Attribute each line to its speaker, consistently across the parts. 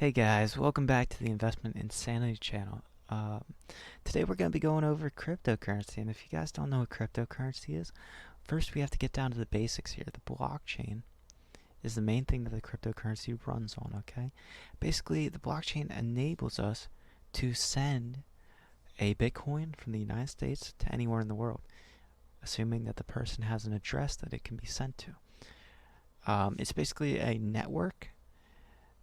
Speaker 1: Hey guys, welcome back to the Investment Insanity channel. Today we're going to be going over cryptocurrency, and if you guys don't know what cryptocurrency is, first we have to get down to the basics here. The blockchain is the main thing that the cryptocurrency runs on, okay? Basically, the blockchain enables us to send a Bitcoin from the United States to anywhere in the world, assuming that the person has an address that it can be sent to. It's basically a network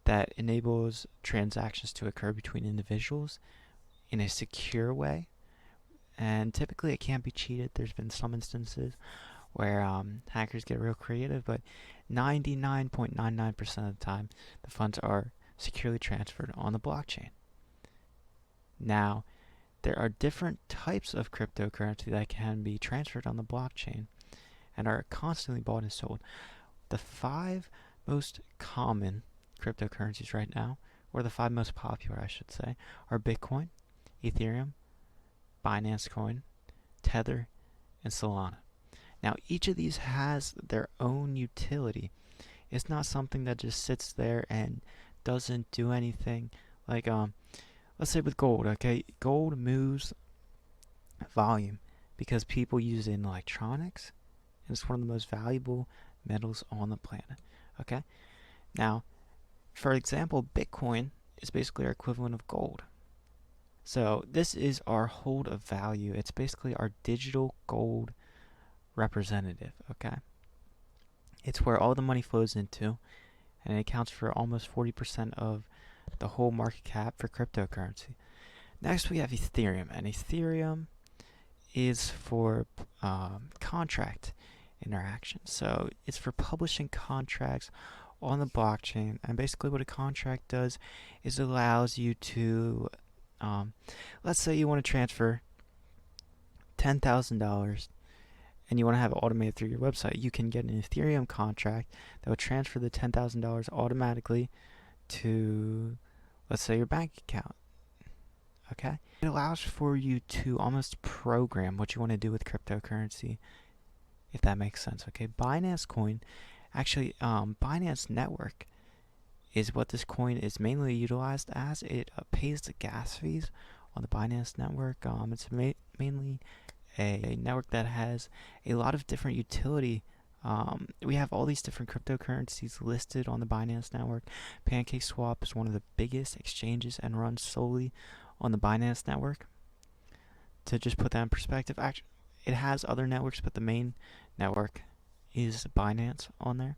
Speaker 1: that enables transactions to occur between individuals in a secure way, and typically it can't be cheated. There's been some instances where hackers get real creative, but 99.99% of the time the funds are securely transferred on the blockchain. Now, there are different types of cryptocurrency that can be transferred on the blockchain and are constantly bought and sold. The 5 most common cryptocurrencies right now, or the 5 most popular I should say, are Bitcoin, Ethereum, Binance Coin, Tether, and Solana. Now each of these has their own utility. It's not something that just sits there and doesn't do anything. Like let's say with gold, okay? Gold moves volume because people use it in electronics, and it's one of the most valuable metals on the planet. Okay? Now, for example, Bitcoin is basically our equivalent of gold. So this is our hold of value. It's basically our digital gold representative, okay? It's where all the money flows into, and it accounts for almost 40% of the whole market cap for cryptocurrency. Next, we have Ethereum, and Ethereum is for contract interaction. So it's for publishing contracts on the blockchain, and basically what a contract does is it allows you to let's say you want to transfer $10,000 and you want to have it automated through your website. You can get an Ethereum contract that will transfer the $10,000 automatically to, let's say, your bank account. Okay? It allows for you to almost program what you want to do with cryptocurrency, if that makes sense. Okay? Binance Coin, actually, Binance Network is what this coin is mainly utilized as. It pays the gas fees on the Binance Network. It's mainly a network that has a lot of different utility. We have all these different cryptocurrencies listed on the Binance Network. PancakeSwap is one of the biggest exchanges and runs solely on the Binance Network. To just put that in perspective, actually, it has other networks, but the main network is Binance on there.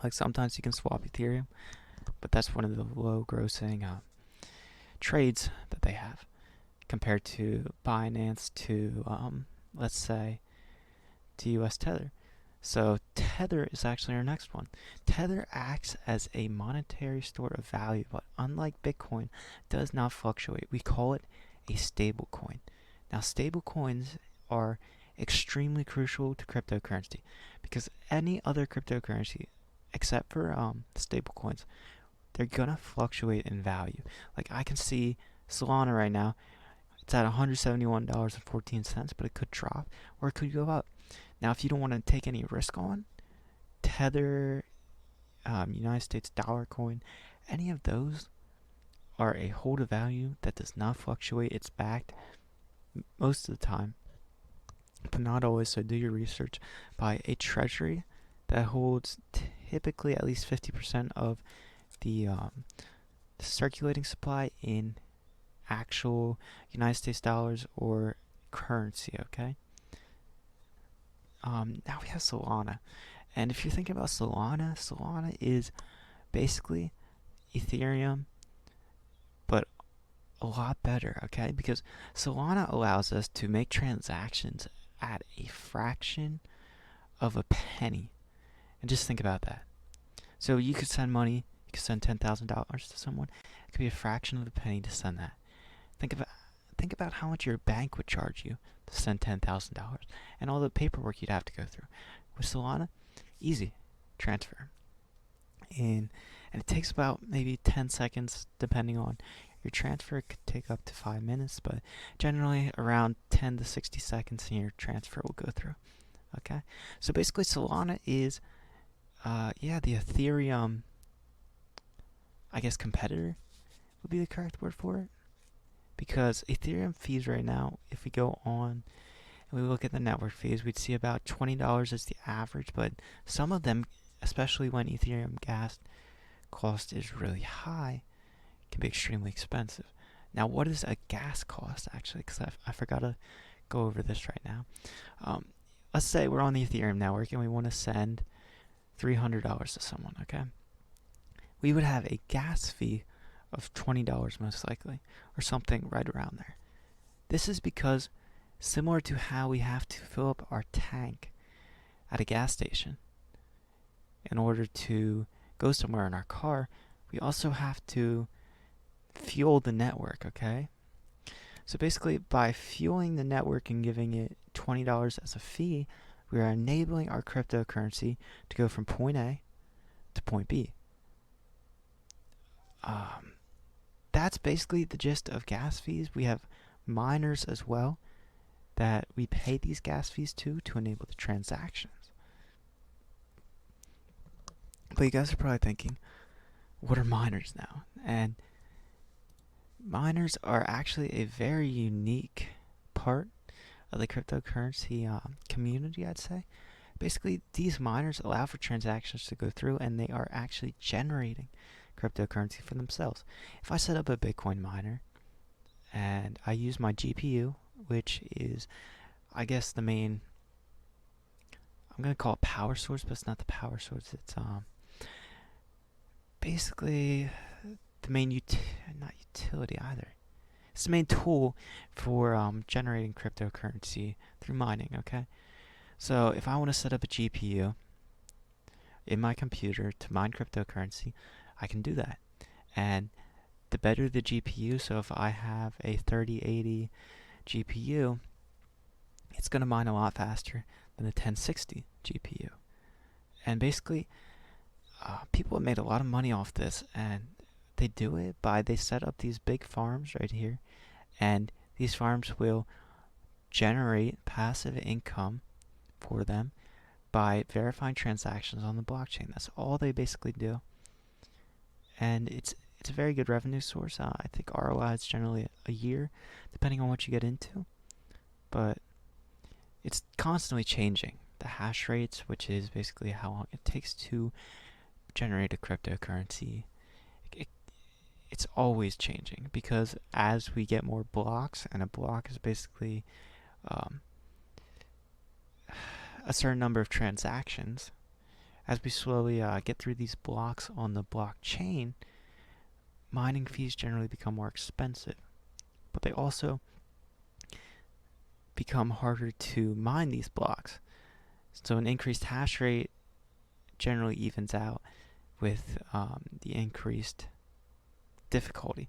Speaker 1: Like sometimes you can swap Ethereum, but that's one of the low grossing trades that they have compared to Binance to, let's say, to US Tether. So Tether is actually our next one. Tether acts as a monetary store of value, but unlike Bitcoin, does not fluctuate. We call it a stable coin. Now stable coins are extremely crucial to cryptocurrency because any other cryptocurrency except for stable coins, they're gonna fluctuate in value. Like I can see Solana right now, it's at $171.14, but it could drop or it could go up. Now if you don't want to take any risk on Tether, United States dollar coin, any of those are a hold of value that does not fluctuate. It's backed most of the time, but not always, so do your research, by a treasury that holds typically at least 50% of the circulating supply in actual United States dollars or currency, okay? Now we have Solana. And if you're thinking about Solana, Solana is basically Ethereum, but a lot better, okay? Because Solana allows us to make transactions at a fraction of a penny. And just think about that. So you could send money, you could send $10,000 to someone. It could be a fraction of a penny to send that. Think about how much your bank would charge you to send $10,000 and all the paperwork you'd have to go through. With Solana, easy transfer. And it takes about maybe 10 seconds depending on your transfer. It could take up to 5 minutes, but generally around 10 to 60 seconds and your transfer will go through. Okay? So basically Solana is the Ethereum I guess competitor would be the correct word for it. Because Ethereum fees right now, if we go on and we look at the network fees, we'd see about $20 as the average, but some of them, especially when Ethereum gas cost is really high, can be extremely expensive. Now, what is a gas cost actually? Because I forgot to go over this right now. Let's say we're on the Ethereum network and we want to send $300 to someone, okay? We would have a gas fee of $20 most likely, or something right around there. This is because, similar to how we have to fill up our tank at a gas station in order to go somewhere in our car, we also have to fuel the network, okay? So basically, by fueling the network and giving it $20 as a fee, we are enabling our cryptocurrency to go from point A to point B. That's basically the gist of gas fees. We have miners as well that we pay these gas fees to enable the transactions. But you guys are probably thinking, what are miners now? And miners are actually a very unique part of the cryptocurrency community, I'd say. Basically, these miners allow for transactions to go through, and they are actually generating cryptocurrency for themselves. If I set up a Bitcoin miner and I use my GPU, which is, I guess, the main, I'm going to call it power source, but it's not the power source. It's basically the main not utility either. It's the main tool for generating cryptocurrency through mining, okay? So if I want to set up a GPU in my computer to mine cryptocurrency, I can do that. And the better the GPU, so if I have a 3080 GPU, it's going to mine a lot faster than a 1060 GPU. And basically, people have made a lot of money off this, and they do it by, they set up these big farms right here, and these farms will generate passive income for them by verifying transactions on the blockchain. That's all they basically do. And it's a very good revenue source. I think ROI is generally a year, depending on what you get into. But it's constantly changing. The hash rates, which is basically how long it takes to generate a cryptocurrency, it's always changing, because as we get more blocks, and a block is basically a certain number of transactions, as we slowly get through these blocks on the blockchain, mining fees generally become more expensive. But they also become harder to mine these blocks. So an increased hash rate generally evens out with the increased difficulty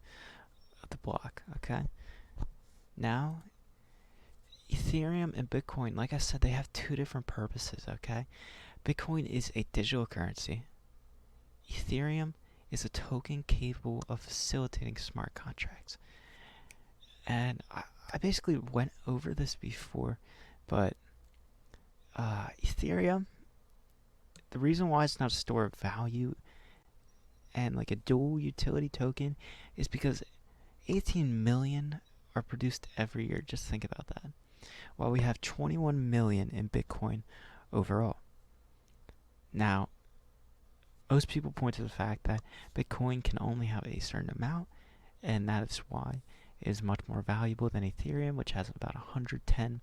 Speaker 1: of the block, okay? Now, Ethereum and Bitcoin, like I said, they have two different purposes, okay? Bitcoin is a digital currency. Ethereum is a token capable of facilitating smart contracts. And I basically went over this before, but Ethereum, the reason why it's not a store of value and like a dual utility token is because 18 million are produced every year. Just think about that. While we have 21 million in Bitcoin overall. Now, most people point to the fact that Bitcoin can only have a certain amount, and that is why it is much more valuable than Ethereum, which has about 110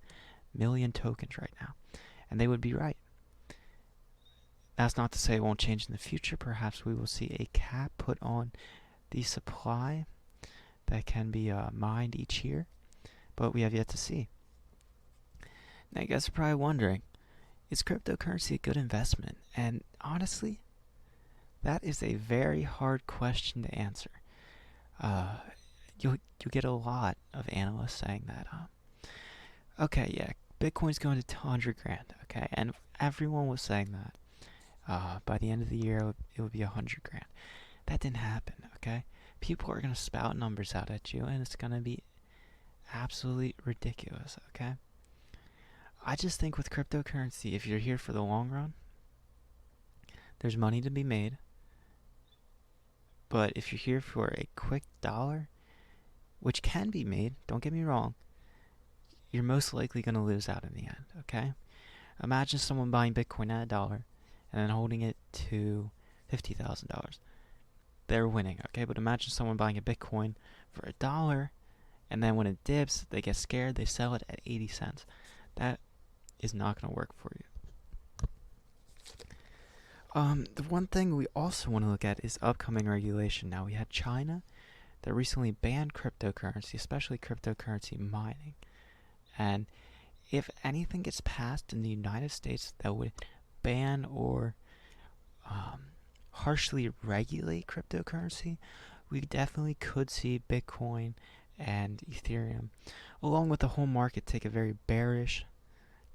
Speaker 1: million tokens right now. And they would be right. That's not to say it won't change in the future. Perhaps we will see a cap put on the supply that can be mined each year, but we have yet to see. Now, you guys are probably wondering, is cryptocurrency a good investment? And honestly, that is a very hard question to answer. You'll get a lot of analysts saying that. Okay, yeah, Bitcoin's going to 100 grand. Okay, and everyone was saying that. By the end of the year, it would be 100 grand. That didn't happen. Okay, people are gonna spout numbers out at you, and it's gonna be absolutely ridiculous. Okay. I just think with cryptocurrency, if you're here for the long run, there's money to be made. But if you're here for a quick dollar, which can be made, don't get me wrong, you're most likely going to lose out in the end, okay? Imagine someone buying Bitcoin at $1 and then holding it to $50,000. They're winning, okay? But imagine someone buying a Bitcoin for $1 and then when it dips, they get scared, they sell it at 80 cents. That is not going to work for you. The one thing we also want to look at is upcoming regulation. Now, we had China that recently banned cryptocurrency, especially cryptocurrency mining. And if anything gets passed in the United States that would ban or harshly regulate cryptocurrency, we definitely could see Bitcoin and Ethereum, along with the whole market, take a very bearish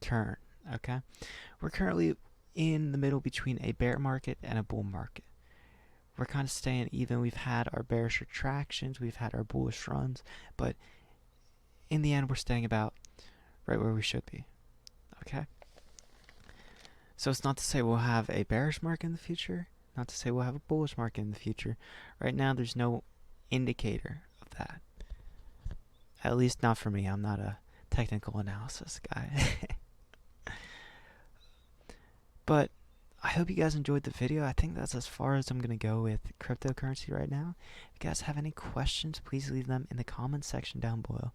Speaker 1: turn, okay? We're currently in the middle between a bear market and a bull market. We're kind of staying even. We've had our bearish retractions, we've had our bullish runs, but in the end, we're staying about right where we should be, okay? So it's not to say we'll have a bearish market in the future, not to say we'll have a bullish market in the future. Right now, there's no indicator of that. At least not for me. I'm not a technical analysis guy. But I hope you guys enjoyed the video. I think that's as far as I'm going to go with cryptocurrency right now. If you guys have any questions, please leave them in the comments section down below.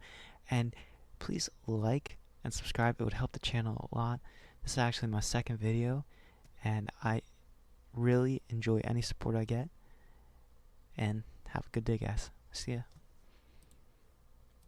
Speaker 1: And please like and subscribe. It would help the channel a lot. This is actually my second video, and I really enjoy any support I get. And have a good day, guys. See ya.